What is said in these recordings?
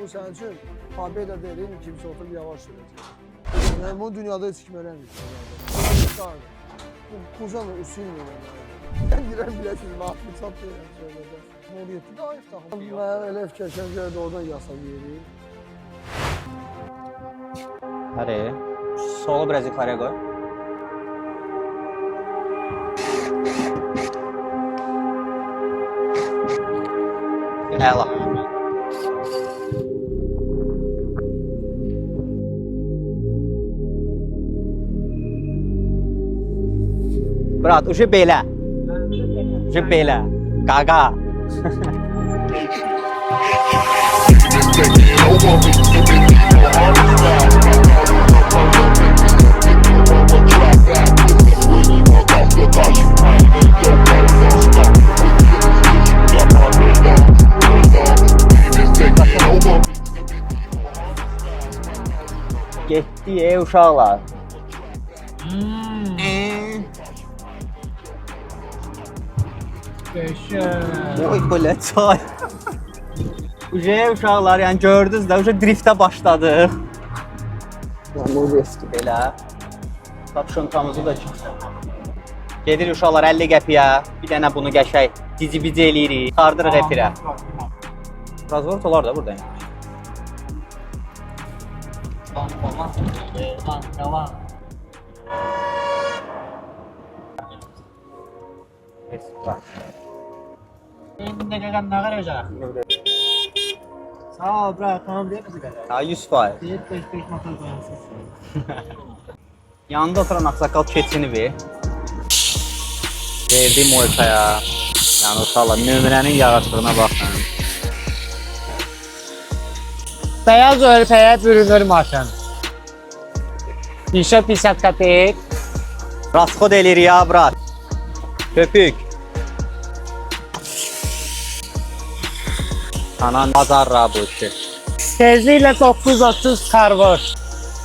Bu sənin üçün Pobeda derin, kimsə oturub yavaş sürəcək. Yəni bunu dünyada heç kim eləmir. Kuzanı usul eləmir. Mən deyirəm biləsiniz, mahvi çap deyirəm söylədə. 17 daif taxım. Mən elə fikirləşəm ki, oradan yasaq yerik. Hadi. Solu biraz yukarıya koy. Ela. Brat, уже belə. Уже belə. Qaqa. Getdi uşaqlar. Oy belə çay. Uşaqlar, yəni gördünüz də, driftə başladıq. Belə. Bax şuntamızı da çıxsın. Gedir uşaqlar 50 qəpiyə, bir dənə bunu qəşək cici-bici eləyirik, sardırıq efirə. Razvort olar da burada. Ne kadar ne kadar olacak? Sağ ol bro, tamam değil mi sigara? Ha 100%. Diyet 5 motor koyarsın. Yanında oturan aksakal keçini ver. Verdim ortaya. Yani uşaqlar nömrənin yağışlığına baxın. Beyaz örpeye bürünür maşın. İnşaat 50 kapik. Rasxod elir ya brat. Köpük. Anan bazarra bu işi. Tezliyle 930 karvur.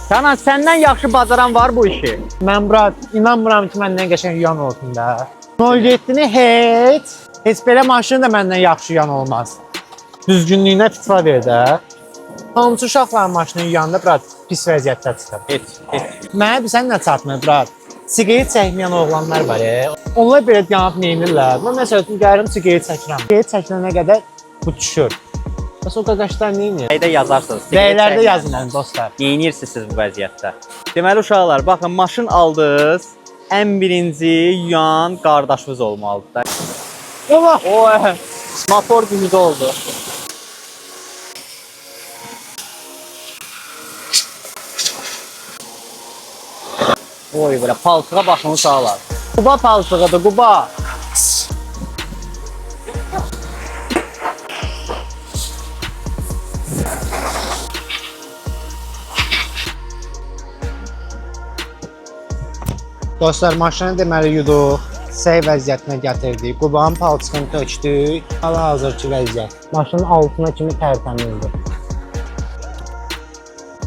Canan senden yaxşı bacaran var bu işi. Ben brat, inanmıram ki məndən qəşəng yan olsun da. 07'ni heç belə maşın da məndən yaxşı yan olmaz. Düzgünlüyünə fitva ver də. Hamısı uşaqların maşının yanında brat pis vəziyyətdə çıxır. Heç. Mənə bilsən nə çatmır brat? Siqaret çəkməyən oğlanlar var ya. Onlar belə yanıb neynirlər? Mən məsələn gəlirəm siqaret çəkirəm. Siqaret çəkilənə qədər bu düşür. Bəs o qaqaşlar neynir? Şeydə yazarsınız. Dəyərlərdə yazın dostlar. Neyinirsiniz siz bu vəziyyətdə? Deməli uşaqlar, baxın maşın aldınız. Ən birinci yan qardaşınız olmalıdır. Allah! Oy, motor gücü oldu. Oy belə palçığa baxın uşaqlar. Quba palçığıdır, Quba. Dostlar maşını deməli yuduq. Səy vəziyyətinə gətirdik. Qubanın palçığını tökdük. Hal-hazırki vəziyyət. Maşının altına kimi tərtəmizdir.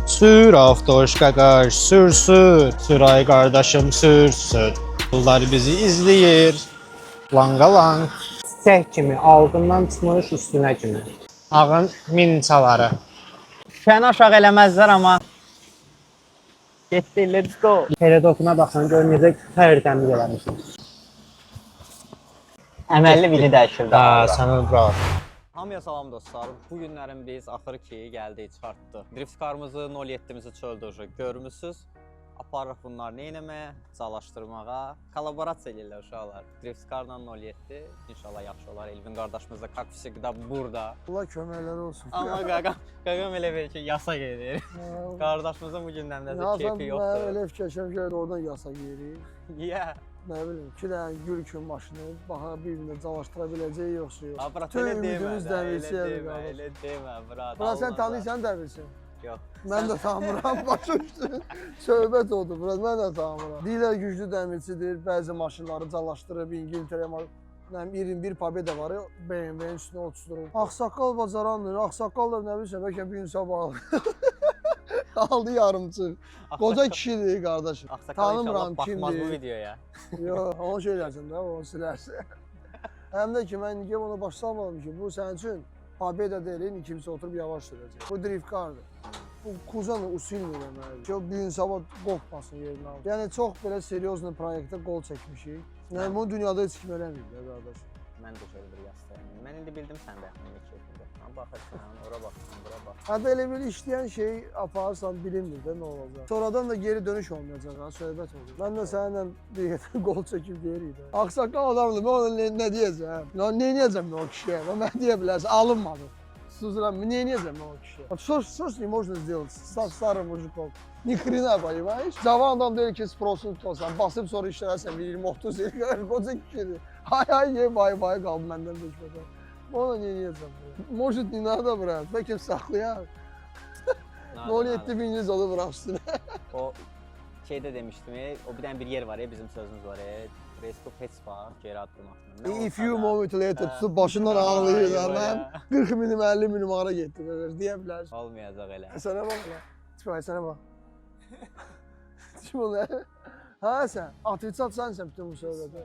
Sür avtoş qaqaş, sür. Sür ay qardaşım, sür. Bunlar bizi izləyir. Lanqalang. Səh kimi altından çıxmış üstünə kimi. Ağın minçaları. Şəni aşağı eləməzlər amma. Getdi, let's go. Peredokuna baxın, gör necə tərtəmiz eləmişik. Əməlli biri dəyişir daha. Sənə bra. Hamıya salam dostlar. Bu günlərin biz axır ki gəldik, çıxartdıq. Drift karımızı, 07'mizi çöldürürük. Görmüsünüz. Aparırıq bunlar nə eləməyə? Çalışdırmağa. Kollaborasiya edirlər uşaqlar. Drift karla 07. İnşallah yaxşı olar. Elvin qardaşımız da Kakfisik da burada. Allah köməkləri olsun. Amma qaqam elə verir ki, yasa gedir. Qardaşımızın bu gündən də keyfi yoxdur. Mən elə fikirləşəm ki, oradan yasaq yerik. Yeah. Nə bilim, 2 dənə gül kimi maşını baxa bir-birinə calaşdıra biləcək yoxsa yox. Brat, Tüy elə ümidimiz demə, dəmirçiyə. elə demə, brat. Bura sən tanıyırsan dəmirçi? Yox. Mən də tanımıram, başa düşdün. Söhbət oldu, bura mən də tanımıram. Deyirlər güclü dəmirçidir, bəzi maşınları calaşdırıb, İngiltərə 21 Pobeda var, BMW-nin üstünə oturtdurub. Ağsaqqal bacarandır, ağsaqqal da nə bilirsən, bəlkə bir gün sabah aldı yarımçı. Qoca kişidir qardaşım. Tanımıram kimdir. Baxmaz bu videoya. Yox, onu şeylərsən də, onu silərsən. Həm də ki, mən niyə ona başlamadım ki, bu sənin üçün Pobeda deyilin, kimsə oturub yavaş sürəcək. Bu drift kardır. Bu Kuzanı usilmir deməlidir. Ki o gün sabah qopmasın yerinə alır. Yəni çox belə seriozlu proyektdə qol çəkmişik. Yəni bunu dünyada heç kim eləməyib də qardaş. Mən də şöyle bir yastayım. Mən indi bildim sən də minik şeklində. Ha baxırsan, ora baxırsan, bura bax. Hətta elə bir işləyən şey aparırsan bilinmir də nə olacaq. Sonradan da geri dönüş olmayacaq ha, söhbət olur. Mən də səninlə bir yerdə qol çəkib deyirik də. Ağsaqqal adamdır, mən ona nə deyəcəm? Nə edəcəm mən o kişiyə? Mən deyə bilərsən, alınmadı. Suzuram, не edəcəm mən o kişiyə? Что с ним можно сделать? Старый мужиков. Ни хрена, понимаешь? Cavan adam deyil ki, sprosunu tutasan, basıb sonra işlərsən 20-30 il qədər qoca kişidir. Hay ye, bay qaldı məndən düşmədən. Ona ne edəcəm? Может не надо, брат. Bəlkə saxlayaq. 07 bin yüz alı bıraksın. O şeyde demiştim, o bir tane bir yer var ya, bizim sözümüz var ya. Resko Pets var, geri addım atmıyor. If you moment later tutup başından ağlayırlar lan. 40 minim 50 minim ara getdi belə deyə bilərsən. Olmayacaq elə. Sənə bax lan. Çıxay sənə bax. Kim o lan? Ha sən, atviçat sənsən bütün bu söhbətə.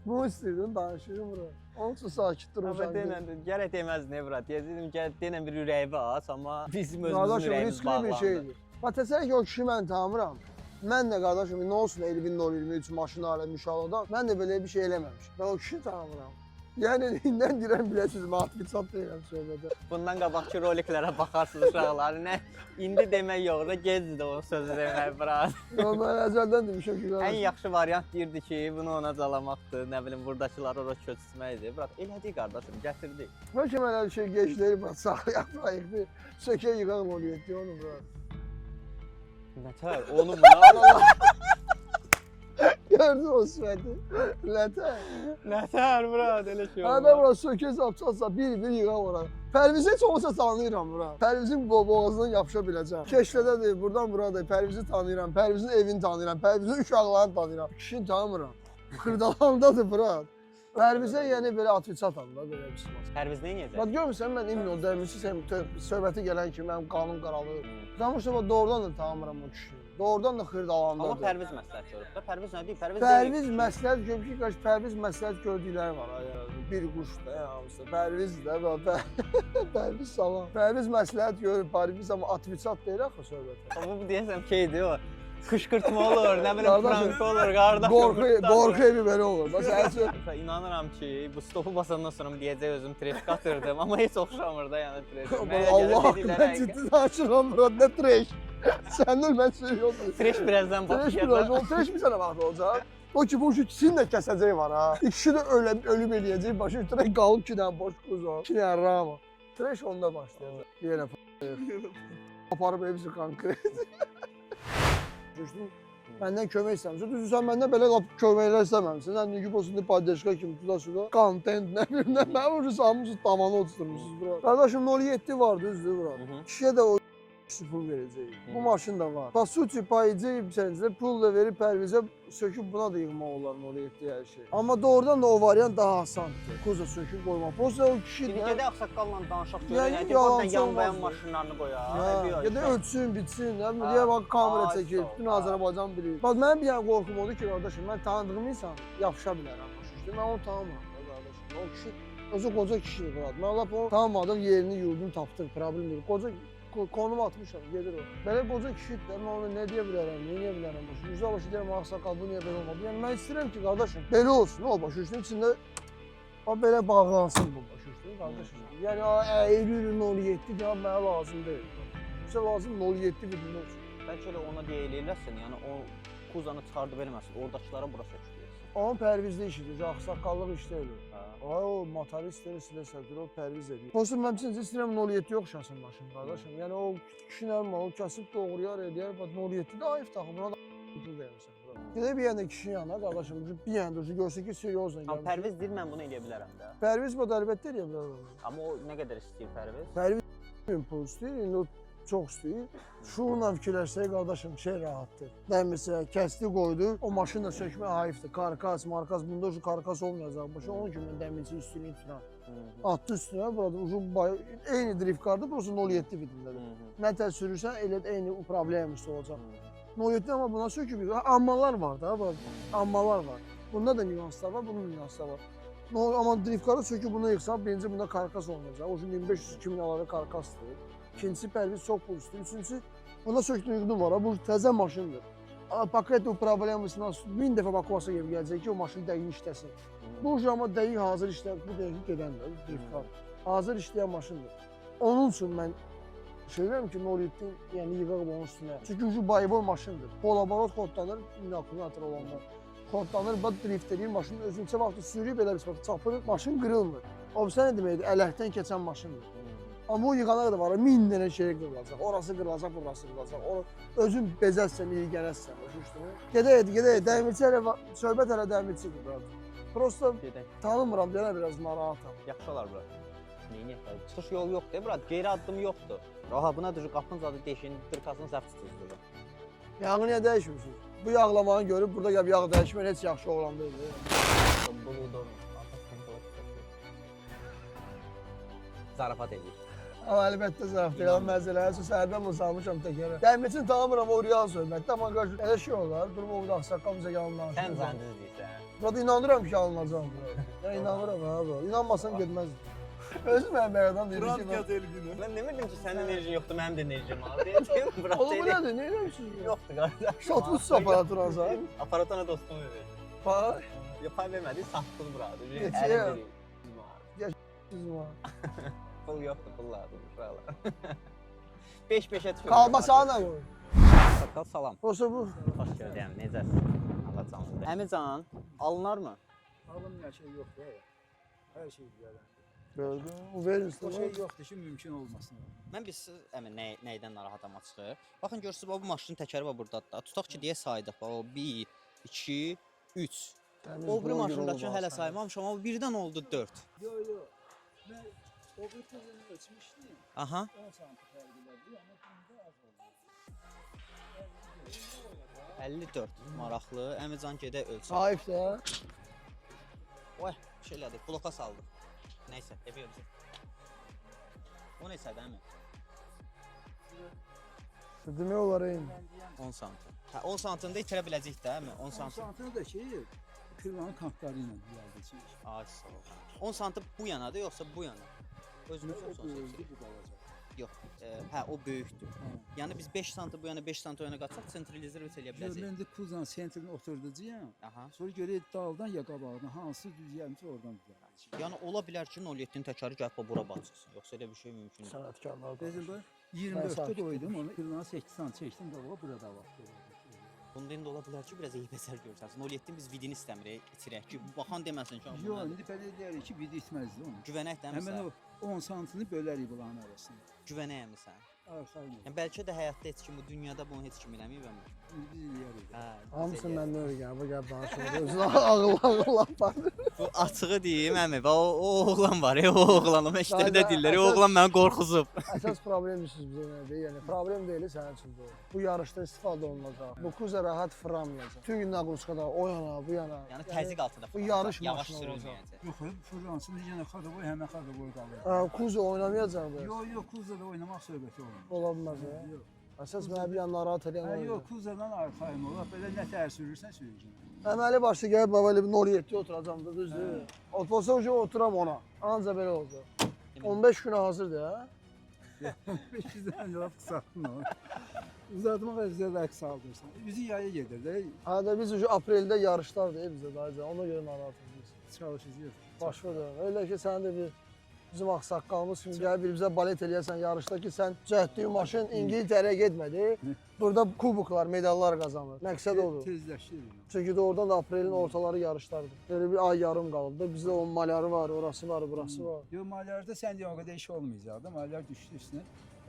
Bunu istəyirdin, danışırım bura. Onun üçün sakit durursan. Amma denən, gərək deməzdin Evrat. Deyəcəkdim, gərək denən bir ürəyi aç, amma bizim özümüzün Qardaşım, ürəyimiz riskli bir bağlandı. şeydir. Bax, təsəvvür ki, o kişi mən tanımıram. Mən də qardaşım, nə olsun Elvin 023 maşını aləm, müşahadadan, mən də belə bir şey eləməmişim. Mən o kişi tanımıram. Yəni, indən girən biləsiniz, mən atviçat deyirəm söhbətə. Bundan qabaqki roliklərə baxarsınız uşaqlar. Nə indi demək yox da gecdir də o sözü demək brat. Yox, mən əzəldən demişəm ki, Ən qardaşım. yaxşı variant deyirdi ki, bunu ona calamaqdır, nə bilim burdakıları ora köçürməkdir. Brat, elədik qardaşım, gətirdik. Bəlkə mən elə şey gençləri bırak, saxlayaq proyekti, sökə yığan ol yetdi onu bırak. Nətər, onu buna Allah. Gördün o sifəti, lətər. Nətər brat, elə şey Hə, olmaz. mən bura sökə sapçatsa bir yığan ora. Pərvizi heç olmasa tanıyıram bura. Pərvizin boğazından yapışa biləcəm. Keşlədədir, buradan buradır. Pərvizi tanıyıram, Pərvizin evini tanıyıram, Pərvizin uşaqlarını tanıyıram. Kişini tanımıram. Xırdalandadır bura. Pərvizə yəni belə atviçatam da, belə bir şey. Pərviz nə edəcək? Bax görmüsən mən emin ol dərmişi sən söhbəti gələn kimi mənim qanım qaralır. Zamışda doğrudan da tanımıram o kişini. Doğrudan da xırdalandadır. Amma Pərviz məsləhət görüb də. Pərviz nə deyir? Pərviz məsləhət görüb ki, qaç Pərviz məsləhət gördükləri var yəni. Bir quş da hamısı. Pərviz də Pərviz salam. Pərviz məsləhət görüb, Pərviz amma atviçat deyir axı söhbətə. Amma bu deyəsəm şeydir o. Qışqırtma olur, nə bilim prank olur, qardaş. Qorxu evi belə olur. Məsələn, İnanıram ki, bu stopu basandan sonra deyəcək özüm trek atırdım, amma heç oxşamır da yəni trek. Allah haqqında ciddi danışıram bura, nə treş. Səndən mən söylüyorum. Treş birazdan başlayacaq. O treş bir sənə vaxt olacaq. O ki, bu ikisinin də kəsəcəyi var ha. İkisi də ölüm eləyəcək, başı üstünə qalıb 2 dənə boş quzu, 2 dənə rama. Treş onda başlayacaq. Yenə aparıb hepsi konkret. Məndən kömək istəmişsən. Düzdür, sən məndən belə köməklər istəməmişsən. Sən Niki Bosun'da paddeşka kimi tuda-suda, content, nə bilim, nə mənim ucu salmışsınız, tavanı oturmuşsunuz bura. Qardaşım 07 var, düzdür bura. Kişiyə də o pul verəcək. Bu maşın da var. Pasuti, payıcı, sənizə pul da verib Pərvizə söküb buna da yığmaq olar 07 hər şey. Amma doğrudan da o variant daha asandır. Kuza söküb qoymaq. Prosta o kişi Bir gədə ağsaqqalla danışaq Yəni, görək. yalan Yəni yan-bayan olmaz. maşınlarını qoyaq. ya da ölçsün, bitsin, nə bilim, deyə bax kamera çəkir, bütün Azərbaycan bilir. Bax mənim bir dənə qorxum odur ki, qardaşım, mən tanıdığım insan yapışa bilərəm başa. Mən onu tanımıram da qardaşım. O kişi özü qoca kişidir Murad. Mən lap onu tanımadım, yerini, yurdunu tapdım, problem deyil. Qoca konum atmışam, gedir o. Belə qoca kişidir də, mən ona nə deyə bilərəm, nə deyə bilərəm başa. Yüzə başı deyirəm, ağsaqqal bu niyə belə olmadı? Yəni mən istəyirəm ki, qardaşım, belə olsun, o başa üstünün içində belə bağlansın bu başa üstünün qardaşım. Yəni Eylülün 07 deyə mənə lazım deyil. Bizə lazım 07 bir gün olsun. Bəlkə elə ona deyə eləyirlərsən, yəni o Kuzanı çıxardıb eləməsin, oradakılara bura sökülürsən. Onun Pərvizdə işidir, ağsaqqallıq iş deyil. Ay o motorist siləsədir, o Pərviz edir. Prosta mən sizə istəyirəm 07 oxşasın maşın qardaşım. Yəni o kişilər o kəsib doğrayar eləyər, bax 07 də ayıb taxı, buna da pul vermirsən. Gedək bir yana kişinin yanına qardaşım, bir yana da görsün ki, seriozla gəlmiş. Amma Pərviz deyir, mən bunu eləyə bilərəm də. Pərviz bu da əlbəttə eləyə bilər onu. Amma o nə qədər istəyir Pərviz? Pərviz pul istəyir, indi o çox istəyir. Şuurla fikirləşsək qardaşım şey rahatdır. Dəmirsə, kəsdi qoydu, o maşını da sökmə hayıfdır. Karkas, markas, bunda şu karkas olmayacaq. Başa onun kimi dəmirçi üstünü itirar. Atdı üstünə, burada ucu eyni drift kartı, burası 07 vidindədir. Nətər sürürsən, elə eyni problem üstü olacaq. 07 amma buna söküb, ammalar var da, ammalar var. Bunda da nüanslar var, bunun nüanslar var. Amma driftkarı söküb bunu yıxsan, birinci bunda karkas olmayacaq. O gün 1500-2000 alara karkasdır. İkincisi pərviz çox pulsdur. Üçüncüsü, bunda söktüyün yığdım var. Bu təzə maşındır. Paket o problemisindən 1000 dəfə bakvasa gəlib gələcək ki, o maşın dəqiq işləsin. Bu amma dəqiq hazır işlər, bu dəqiq gedəndir, driftkar. Hazır işləyən maşındır. Onun üçün mən söylüyorum ki, 07-in yəni yığaq onun üstünə. Çünki şu bayboy maşındır. Polabarot kodlanır, akkumulyator olanlar. Kodlanır, bax drift edir, maşının özünçə vaxtı sürüyüb elə bir sıfatı çapırır, maşın qırılmır. O sən nə deməkdir? Ələkdən keçən maşındır. Amma o yığana da var, 1000 dənə şey qırılacaq. Orası qırılacaq, burası qırılacaq. Özün bezəzsən, iyi gələzsən. Gedək, dəmirçi hələ, söhbət hələ dəmirçidir, brad. Prosta tanımıram, deyənə biraz narahatam. Yaxşı olar bura. Neyniyək? Çıxış yolu yoxdur, bura. Geri addım yoxdur. Aha, buna düşür, qapının zadı deşin, dırkasını səhv tutuzdurur. Yağı niyə dəyişmirsiniz? Bu yağlamanı görüb, burada gəlib yağ dəyişmək heç yaxşı oğlan deyil. Zarafat edir. Amma əlbəttə zarafat edir, məzələyə səhərdən salmışam təkərə. Dəmirçini tanımıram, o real söhbətdə, amma qarşı elə şey olar, durub o daxsaqqal bizə yalanlar. Sən zəndiz deyirsən. Burada inanıram ki, alınacaq buraya. Yəni inanıram ha bu. İnanmasam getməzdim. Özü mənim bəyədən dedi ki, mən demirdim ki, sənin enerjin yoxdur, mənim də enerjim var. Deyəcəyim, bura oğlum bu nədir, nə eləmişsiniz? Yoxdur, qardaş. Şotmuş aparatur azar. Aparatına dostum dedi. Bax, Yapay vermədik, satdıq buradır. Geçiyor. siz var. Pul yoxdur, pul lazım uşaqlar. 5-5-ə çıxır. Qalma sana da qoy. Saqqal salam. Olsa bu. Xoş gördüm, necəsən? Allah canlı. Əmican, alınarmı? Alınmayan şey yoxdur. Hər şey güzel. Gördün, o verin O size. şey yoxdur ki, mümkün olmasın. Mən biz əmi nəydən narahatam açığı? Baxın görürsüz bu maşının təkəri var burdadır da. Tutaq ki deyə saydıq. O 1 2 3. O biri maşındakı hələ saymamışam, amma birdən oldu 4. Yox, yox. Mən o bir kızını ölçmüşdüm. Aha. 10 santim fərq edirdi, amma bunda az oldu. 54 maraqlı. Əmican gedə ölçək. Sahip de. Vay, şey elədik, bloka saldıq. Nəysə, eviyoruz. O neçədir əmi? Demək olar eyni. 10 santim. Hə, 10 santimdə itirə biləcəyik də, əmi? 10 10 santim. santim da ki, kırmanın kantları ilə düzəldəcək. Ay sağ ol. 10 santim bu yanadır yoxsa bu yana? Özünüz O olsun. böyüdü, bu qalacaq. Yox, hə o böyükdür. Yəni biz 5 santim bu yana 5 santim o yana qaçsaq sentralizə eləyə Yox, biləcəyik. mən də kuzan sentrini oturdacağam. Aha. Sonra görək daldan ya qabağdan hansı düz gəlmişsə oradan düzəldəcək. Yəni ola bilər ki 07-nin təkəri gəlib bura batsın. Yoxsa elə bir şey mümkün deyil. Sənətkarlar. Bizim bu Ben 24'te sakit. koydum onu. Kırmızı 8 santim çektim qabağa burada var. Bunda indi ola bilər ki biraz eybəcər görsənsin. 07-nin biz vidini istəmirik, itirək ki baxan deməsin ki Yox, indi belə deyərik ki, biri itməzdi onu. güvənək Həmin dəmisən. o 10 santini bölərik bunların arasında. Güvənəyəmisən. Arxayın ol. Yəni bəlkə də həyatda heç kim bu dünyada bunu heç kim eləməyib əmi. İndi biz eləyərik. Hə. Hamısı məndən öyle gəl, bu gəl danışır. Özünə ağıl apar. Bu açığı deyim əmi. O oğlan var, o oğlan o məktəbdə dilləri. O oğlan məni qorxuzub. Əsas problem siz bizə nədir? Yəni problem deyil sənin üçün bu. Bu yarışda istifadə olunacaq. Bu kuza rahat fırlamayacaq. Bütün gün naqruskada o yana, bu yana. Yəni təzyiq altında. bu yarış yavaş maşını olacaq. sürülməyəcək. Yox, Fırlansın yenə xardaboy, həmən xardaboy qalır. Kuza oynamayacaq bu. Yox, yox, Kuzla da oynamaq söhbəti olmur. Ola bilməz. hə? Yox. Əsas mənə bir an narahat edən Hə, o. yox, Kuzladan arxayın ol. Belə nə tər sürürsən sürəcəksən. Əməli başda gəlib baba elə bir 07 oturacam da düzdür. Otobüsə ucu oturam ona. Anca belə olacaq. 15 günə hazırdır ha. 500-dən laf qısaltdın o. Uzatmaq əvzə rəqs aldırsan. Üzü yaya gedir də. Hə biz ucu apreldə yarışlardır bizdə dayıca. Ona görə narahatıq biz. Çalışacağıq. Başqa da. Elə ki sən də bir bizim ağsaqqalımız kimi gəlib bir bizə balet eləyəsən yarışda ki sən cəhdliyin maşın İngiltərəyə getmədi. Burada kuboklar, medallar qazanır. Məqsəd odur. Tezləşir. Çünki doğrudan da aprelin ortaları yarışlardır. Belə bir ay yarım qaldı. Bizdə onun malyarı var, orası var, burası var. Yox, mallarda sən deyən o qədər iş olmayacaq da. Mallar düşdü üstünə.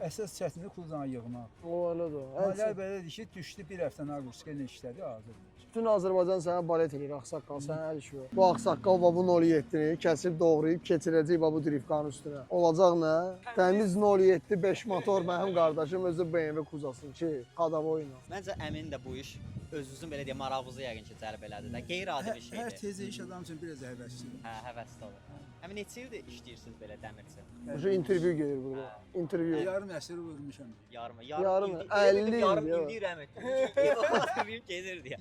Əsas çətini kuldan yığmaq. O elədir. Mallar belədir ki, düşdü bir həftə naqurska ilə işlədi, hazırdır. Bütün Azərbaycan sənə balet eləyir, ağsaqqal, sənə əl işi yox. Bu ağsaqqal bu 07-ni kəsib doğrayıb keçirəcək bu drifkanın üstünə. Olacaq nə? Təmiz 07 5 motor mənim qardaşım özü BMW kuzasın ki, qadava oyna. Məncə əmin də bu iş özünüzün belə deyə marağınızı yəqin ki cəlb elədi də. Qeyri-adi bir şeydir. Hər tezə iş adam üçün biraz həvəslidir. Hə, həvəsli olur. Həmin neçə ildir işləyirsiniz belə dəmirçi? Şu interview gelir burada. Interview. Yarım əsr vurmuşam. Yarım Yarım, ildir. 50 il yarım ya. ildir rəhmət. Bir gezirdi ya.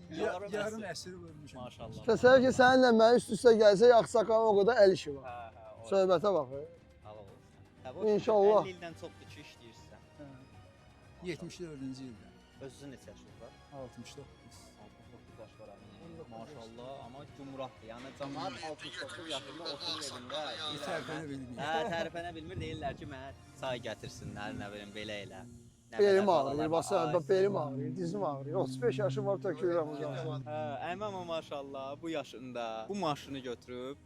Yarım əsr vurmuşam. Maşallah. Təsəvvür ki, səninlə mən üst-üstə gəlsək, Ağsaqqalın o qədər əl işi var. Hə, Söhbətə bax. halal olsun. İnşallah. 50 ildən çoxdur ki, işləyirsən. 74-cü ildə. Özünüz neçə yaşınız var? 69. 69 yaş var abi. Maşallah, amma cumhuriyətdir. Yəni cəmaət 69 yaşında oturur evində. Tərpənə bilmir. Hə, tərpənə bilmir. Deyirlər ki, mənə çay gətirsinlər, nə bilim belə elə. Nə Belim qədər ağrıyır, balalar bax sən var. də belim ağrıyır, dizim ağrıyır. 35 yaşım var tökülürəm uzaqsan. Hə, əmim amma maşallah bu yaşında bu maşını götürüb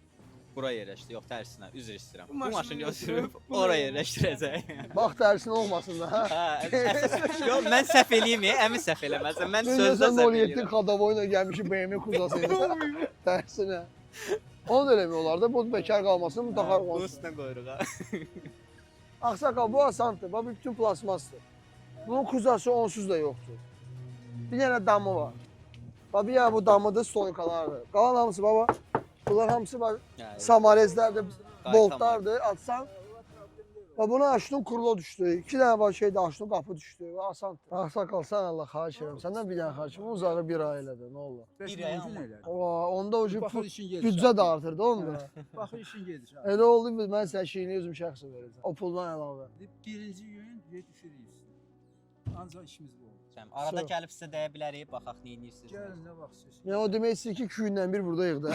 bura yerləşdi. Yox, tərsinə, üzr istəyirəm. Bu maşını götürüb ora yerləşdirəcək. Bax dərsin olmasın da, hə? Hə, yox, mən səhv eləyim, əmi səhv eləməsin. Mən sözdə Sən səhv 07 eləyirəm. Kadavoyla gəlmişik BMW kuzasıyla. Dərsinə. Onu da eləmək olar da, bu bekar qalmasın, bu taxar Bunun qalmasın. üstünə qoyuruq ha. Ağsaqqal, bu asandır, bax bütün plasmasdır. Bunun kuzası onsuz da yoxdur. Bir dənə damı var. Bax bir dənə bu damıdır, stoykalardır. Qalan hamısı baba, bunlar hamısı var. Samarezlərdir, boltlardır, atsan. Və bunu açdın, kurula düşdü. 2 dənə var şeydə açdın, qapı düşdü. Və asandır. Ağsaqqal, sən Allah xahiş edirəm. Səndən bir dənə xahiş edirəm. Uzağı bir ailədir, nə olur. Bir ay gün elədi. Onda o cür Baxır işin gedir. büdcə də artırdı, onda. Baxır işin gedir. Elə oldu ki, mən sənə şeyini özüm şəxsi verəcəm. O puldan əlavə. Birinci gün düşürük. Ancaq işimiz bu oldu. Arada gəlib sizə deyə bilərik, baxaq nə edirsiniz. Gəlin nə vaxt söz. Yəni o demək istəyir ki, 2 gündən bir buradayıq da.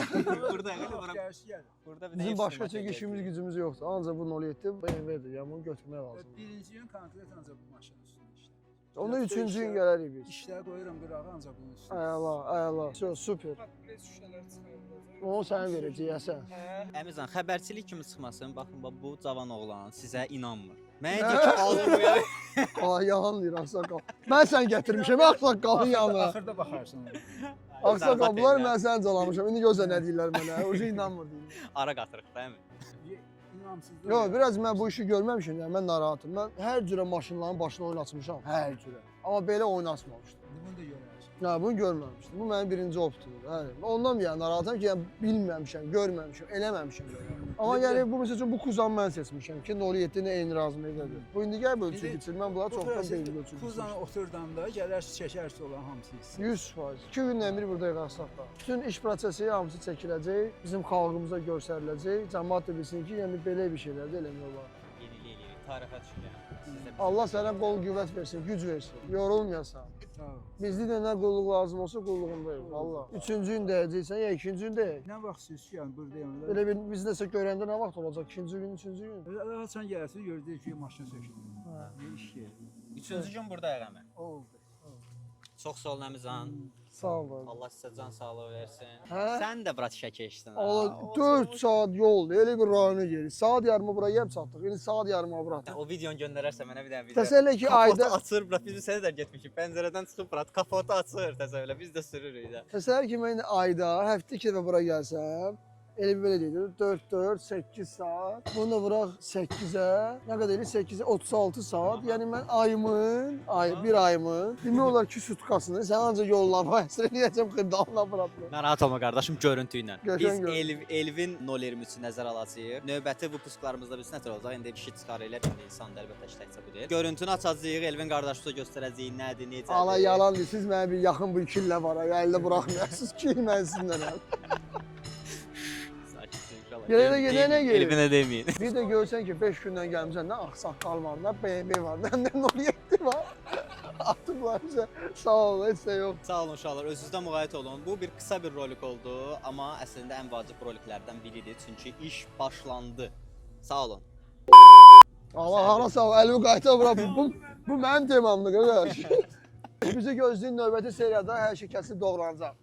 Burada elə bura. Gəlsin gəlir. Burada bir də Bizim başqa çək işimiz gücümüz yoxdur. Ancaq bu 07 BMW-dir. Yəni bunu götürmək lazımdır. Birinci gün konkret ancaq bu maşının üstündə işlədim. Onda 3-cü gün gələrik biz. İşlər qoyuram qırağa ancaq bunun üstündə. Əla, əla. Çox super. Onu sənə verəcəyəsən. Əmizan, xəbərçilik kimi çıxmasın. Baxın, bax bu cavan oğlan sizə inanmır. Mənə deyir ki, alınmıyor. Aa, yalan deyir Ağsaqqal. Mən sən gətirmişəm Ağsaqqalın yanına. Axırda baxarsan. Ağsaqqal, bunlar mən səni calamışam. İndi gözlə nə deyirlər mənə. Oca inanmır deyirlər. Ara qatırıq da əmi. İnamsızlıq. Yox, biraz mən bu işi görməmişəm. Yəni mən narahatım. Mən hər cürə maşınların başına oynatmışam. Hər cürə. Amma belə oynatmamışdım. Bunu da görərsən. Ya bunu görməmişdim. Bu mənim birinci optumdur. Hə. Ondan yəni narahatam ki, yəni bilməmişəm, görməmişəm, eləməmişəm. Amma yəni bu məsəl üçün bu kuzanı mən seçmişəm ki, 07-nə eyni razılıqdadır. Bu indi gəl ölçü keçir. Mən bunları çoxdan belli ölçü Kuzanı keçirmişəm. oturdanda gələrsiz çəkərsiz olan hamısı hissə. 100%. 2 gündən bir buradayıq Ağsaqqal. Bütün iş prosesi hamısı çəkiləcək, bizim xalqımıza göstəriləcək. Cəmaət də bilsin ki, yəni belə bir şeylər də eləmək olar. Yenilik eləyirik, tarixə düşürəm. Allah sənə qol qüvvət versin, güc versin. Yorulmayasan. Sağ ol. Bizdə nə qulluq lazım olsa qulluğundayıq. Valla. 3-cü gün dəyəcəksən ya 2-ci gün deyək. Nə vaxt söz ki, yəni buradayım. Belə bir biz nəsə görəndə nə vaxt olacaq? 2-ci gün, 3-cü gün. Rahatsan gəlsin, gördük ki, maşın sökülür. Bir iş yeri. 3-cü gün buradayıq əmi. Oldu. Çox sağ ol Əmizan. Sağ ol. Allah sizə can sağlığı versin. Hə? Sən də bura işə keçdin. ha. Allah 4 saat yoldur. Elə bir rayona gedirik. Saat yarıma bura gəlib çatdıq. İndi saat yarıma bura. O videonu göndərərsə mənə bir dənə video. Təsəlli ki, Kapotu ayda açır, bura biz sənə də getmişik. Pəncərədən çıxıb bura kapotu açır təsəvvürlə. Biz də sürürük də. təsəlli ki, mən ayda həftə 2 dəfə bura gəlsəm, elə bir belə deyir. 4 8 saat. Bunu da vuraq 8-ə. Nə qədər eləyir? 8-ə 36 saat. Yəni mən bir ayımın demək olar ki, sutkasını sən ancaq yollama həsr eləyəcəm xırdalına bırakma. Narahat olma qardaşım, görüntü ilə. Gözən Biz görüntü. Elvin 023-ü nəzərə alacağıq. Növbəti vupusklarımızda biz nətər olacaq? İndi kişi çıxar elə indi insan da əlbəttə işləksə bu deyil. Görüntünü açacağıq, Elvin qardaşımıza göstərəcəyik nədir, necədir. Ala yalan deyir. Siz mənə bir yaxın bu 2 illə var. Əldə buraxmıyorsunuz ki, mən sizinlə. Gedənə gel. Elvinə deməyin. Bir də görsən ki, 5 gündən gəlmişsən, nə Ağsaqqal var, nə BMW var, nə 07 var. Atıblar bizə. Sağ ol, heç də yox. Sağ olun uşaqlar, özünüzdən müğayət olun. Bu bir qısa bir rolik oldu, amma əslində ən vacib roliklərdən biridir. Çünki iş başlandı. Sağ olun. Allah hara sağ ol, əlimi qayta bura. Bu mənim temamdır, qardaş. Bizi gözləyin növbəti seriyada hər şey kəsib doğranacaq.